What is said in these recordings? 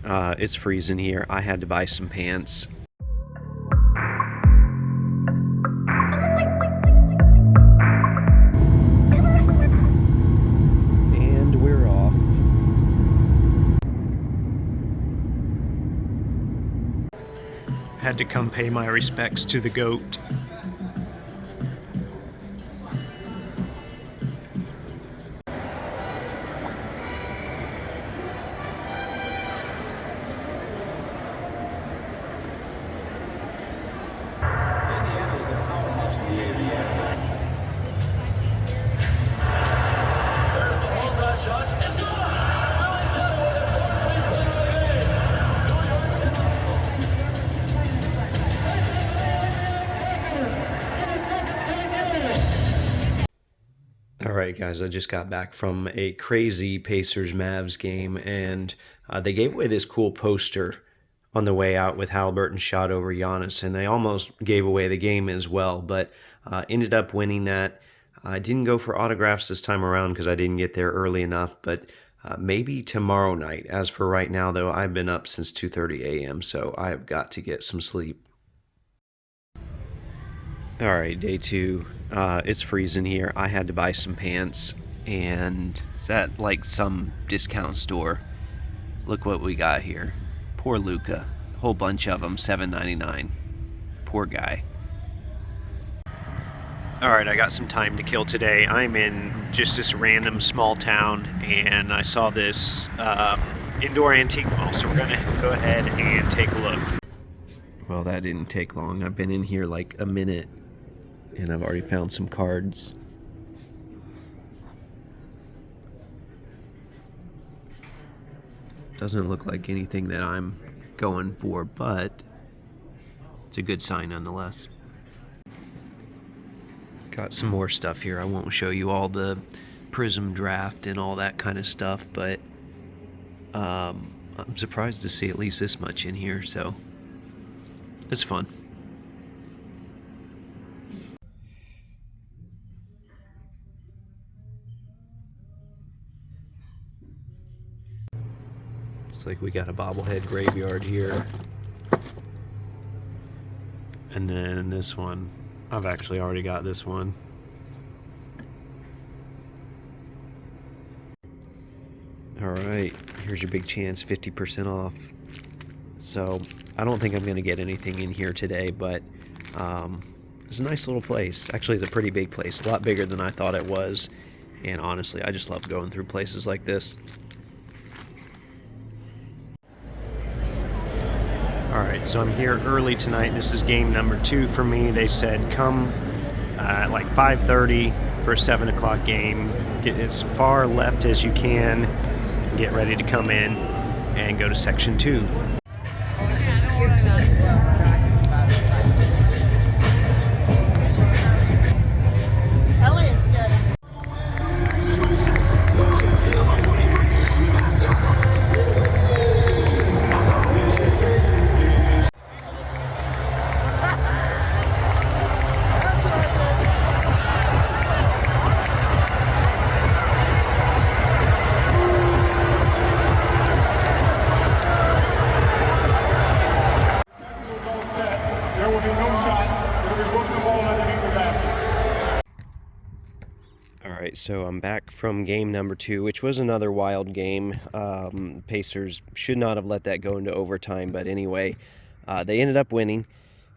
It's freezing here. I had to buy some pants. And we're off. Had to come pay my respects to the goat. Alright guys, I just got back from a crazy Pacers-Mavs game, and they gave away this cool poster on the way out with Halliburton shot over Giannis, and they almost gave away the game as well, but ended up winning that. I didn't go for autographs this time around because I didn't get there early enough, but maybe tomorrow night. As for right now, though, I've been up since 2:30 a.m., so I have got to get some sleep. Alright, day two. It's freezing here. I had to buy some pants, and it's at like some discount store. Look what we got here. Poor Luca. A whole bunch of them, $7.99. Poor guy. Alright, I got some time to kill today. I'm in just this random small town, and I saw this indoor antique mall, so we're going to go ahead and take a look. Well, that didn't take long. I've been in here like a minute, and I've already found some cards. Doesn't look like anything that I'm going for, but it's a good sign nonetheless. Got some more stuff here. I won't show you all the Prism draft and all that kind of stuff, but I'm surprised to see at least this much in here, so it's fun. Looks like we got a bobblehead graveyard here. And then this one. I've actually already got this one. Alright, here's your big chance, 50% off. So, I don't think I'm going to get anything in here today, but it's a nice little place. Actually, it's a pretty big place, a lot bigger than I thought it was. And honestly, I just love going through places like this. Alright, so I'm here early tonight. This is game number 2 for me. They said come at like 5:30 for a 7 o'clock game. Get as far left as you can. Get ready to come in and go to section 2. Alright, so I'm back from game number 2, which was another wild game. Pacers should not have let that go into overtime, but anyway, they ended up winning.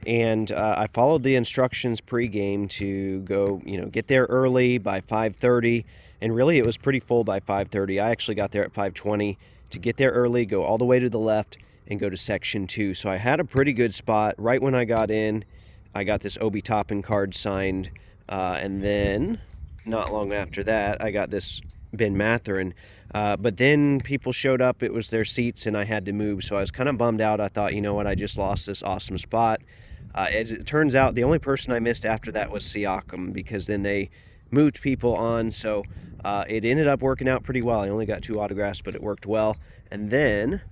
And I followed the instructions pre-game to go, get there early by 5:30. And really, it was pretty full by 5:30. I actually got there at 5:20 to get there early, go all the way to the left, and go to section 2. So I had a pretty good spot. Right when I got in, I got this Obi Toppin card signed. And then, not long after that, I got this Ben Mathurin. But then people showed up. It was their seats, and I had to move. So I was kind of bummed out. I thought, you know what, I just lost this awesome spot. As it turns out, the only person I missed after that was Siakam, because then they moved people on. So it ended up working out pretty well. I only got 2 autographs, but it worked well. And then,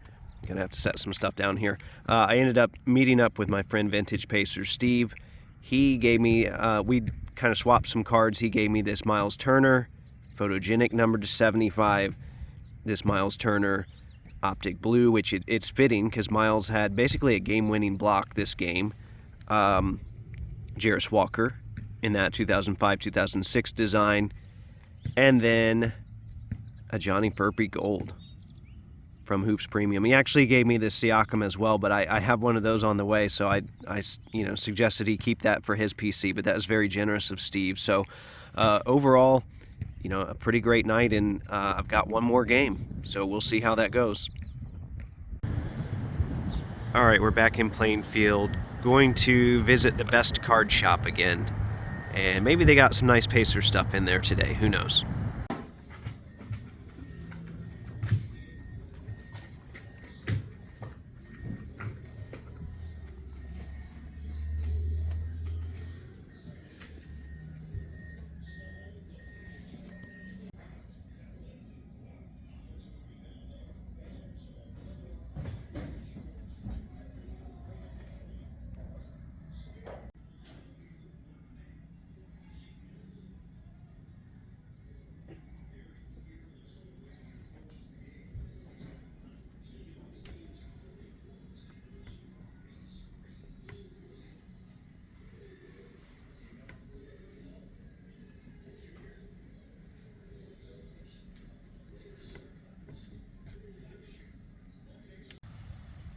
I'm going to have to set some stuff down here. I ended up meeting up with my friend Vintage Pacers, Steve. He gave me, we kind of swapped some cards. He gave me this Miles Turner, photogenic number to 75, this Miles Turner, Optic Blue, which it's fitting because Miles had basically a game-winning block this game. Jarris Walker in that 2005-2006 design. And then a Johnny Furpy Gold from Hoops Premium. He actually gave me this Siakam as well, but I have one of those on the way, so I suggested he keep that for his PC, but that was very generous of Steve. So overall, a pretty great night, and I've got one more game, so we'll see how that goes. All right, we're back in Plainfield, going to visit the Best Card Shop again, and maybe they got some nice Pacer stuff in there today, who knows.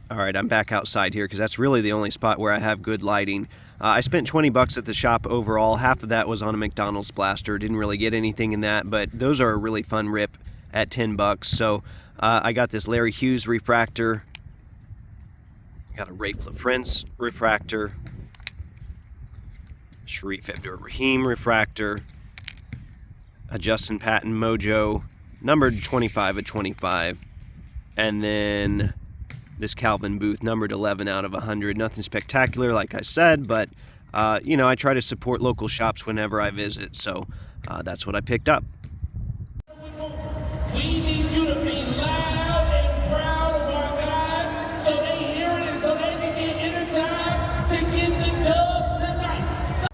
All right, I'm back outside here because that's really the only spot where I have good lighting. I spent 20 bucks at the shop overall. Half of that was on a McDonald's blaster. Didn't really get anything in that, but those are a really fun rip at 10 bucks. So I got this Larry Hughes refractor. Got a Rafe LaFrance refractor. Sharif Abdur-Rahim refractor. A Justin Patton Mojo, numbered 25 of 25. And then this Calvin Booth, numbered 11 out of 100. Nothing spectacular, like I said, but, I try to support local shops whenever I visit, so that's what I picked up. We need you to be loud and proud of our guys so they hear it and so they can get energized to get the dubs tonight.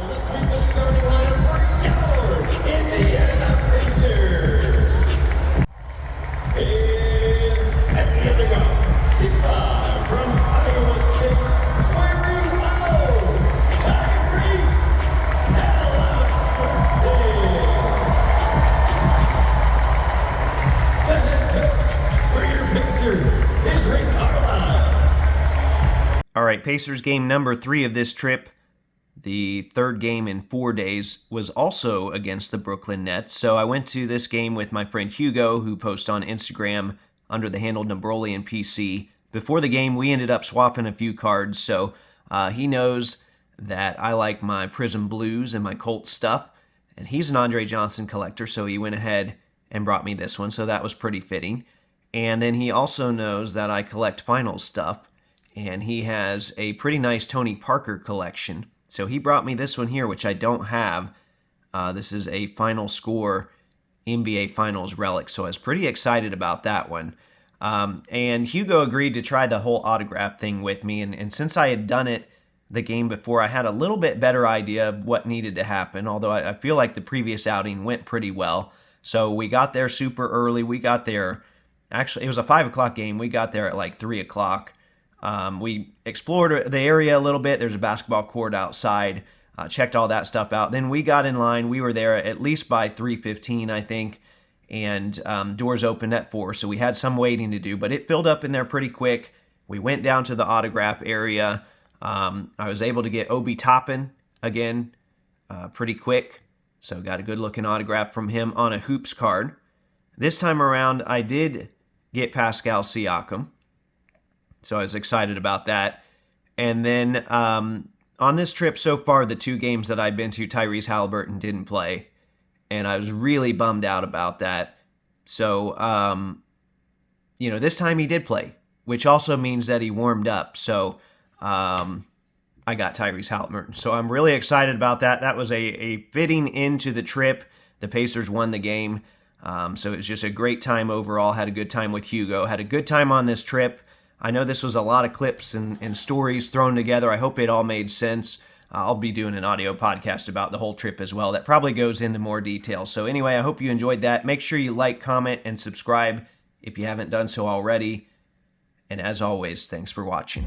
Let's read the starting lineup right now. Indiana Pacers. And at the other round. 6'5" from Iowa State, wearing low, Tyrese The head coach for your Pacers is Rick Carlisle. All right, Pacers game number 3 of this trip, the third game in 4 days, was also against the Brooklyn Nets. So I went to this game with my friend Hugo, who posts on Instagram under the handle Nabrolian PC. Before the game, we ended up swapping a few cards, so he knows that I like my Prism Blues and my Colts stuff, and he's an Andre Johnson collector, so he went ahead and brought me this one, so that was pretty fitting. And then he also knows that I collect finals stuff, and he has a pretty nice Tony Parker collection, so he brought me this one here, which I don't have. This is a Final Score NBA Finals relic, so I was pretty excited about that one. And Hugo agreed to try the whole autograph thing with me, and since I had done it the game before, I had a little bit better idea of what needed to happen, although I feel like the previous outing went pretty well. So we got there super early. We got there, actually, it was a 5 o'clock game. We got there at like 3 o'clock. We explored the area a little bit. There's a basketball court outside. Checked all that stuff out. Then we got in line. We were there at least by 3:15, I think. And doors opened at 4, so we had some waiting to do, but it filled up in there pretty quick. We went down to the autograph area. I was able to get Obi Toppin again pretty quick, so got a good-looking autograph from him on a Hoops card. This time around, I did get Pascal Siakam, so I was excited about that. And then on this trip so far, the 2 games that I've been to, Tyrese Halliburton didn't play. And I was really bummed out about that. So, this time he did play, which also means that he warmed up. So, I got Tyrese Halliburton. So I'm really excited about that. That was a fitting into the trip. The Pacers won the game. So it was just a great time overall. Had a good time with Hugo. Had a good time on this trip. I know this was a lot of clips and stories thrown together. I hope it all made sense. I'll be doing an audio podcast about the whole trip as well. That probably goes into more detail. So anyway, I hope you enjoyed that. Make sure you like, comment, and subscribe. if you haven't done so already. And as always, thanks for watching.